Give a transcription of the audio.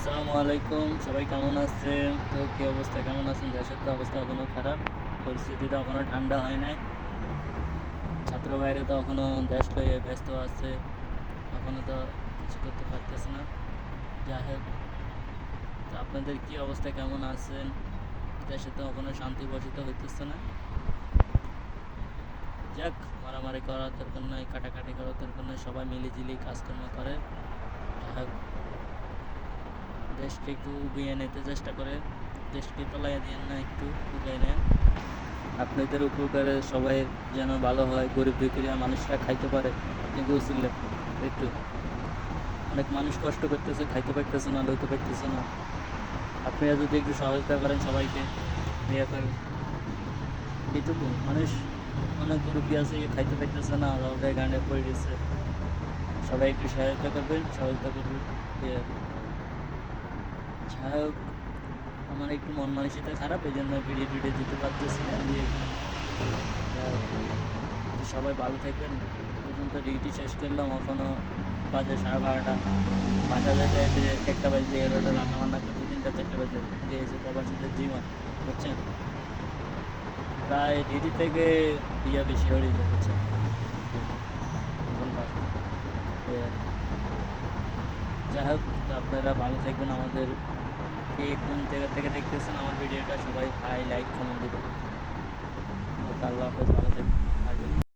আসসালামু আলাইকুম, সবাই কেমন আছেন? তো কী অবস্থা, কেমন আছেন? দেশের তো অবস্থা এখনও খারাপ, পরিস্থিতিটা এখনও ঠান্ডা হয় নাই। ছাত্র ভাইরা তো এখনও দেশ লইয়ে ব্যস্ত আছে, এখনও তো কিছু করতে পারতেছে না। যাই হোক, তো আপনাদের কী অবস্থা, কেমন আছেন? দেশে তো এখনও শান্তি বর্ষিত হইতেছে না। যাক, মারামারি করার দরকার নাই, কাটাকাটি করার দরকার নাই, সবাই মিলিঝিলি কাজকর্ম করে। যাই হোক, দেশকে একটু উগিয়ে নিতে চেষ্টা করে, দেশকে তলাইয়া দিয়ে না, একটু উগিয়ে নেন। আপনাদের উপকারে সবাই যেন ভালো হয়, গরিব দুঃখীরা মানুষরা খাইতে পারে। আপনি বলছিলেন একটু, অনেক মানুষ কষ্ট করতেছে, খাইতে পারতেছে না, লইতে পারতেছে না। আপনারা যদি একটু সহায়তা করেন সবাইকে, ইয়ে করেন, এইটুকু মানুষ, অনেক গরিবী আছে, খাইতে পারতেছে না, রোডে গানে পড়ে গেছে। সবাই একটু সহায়তা করবেন, সহায়তা করবেন। যাই হোক, আমার একটু মন মানসিকতা খারাপ, এই জন্য ভিডিও টিডিও দিতে পারতেছি না। সবাই ভালো থাকবেন। পর্যন্ত ডিউটি শেষ করলাম, এখনও বাজে 12:30। বাসা যেতে যেতে 1টা বাজে, এগারোটা রান্না বান্না করতে 3টা 4টা বাজে দিয়েছে প্রবাসীদের জীবন, বুঝছেন? প্রায় ডিউটি থেকে বেশি হয়ে যায়, বুঝছেন? ধন্যবাদ। যাই হোক, আপনারা ভালো থাকবেন। আমাদের কে কোন জায়গা থেকে দেখতেছেন আমার ভিডিওটা, সবাই লাইক কমেন্ট দেবেন। আল্লাহ হাফেজ, ভালো থাকবেন।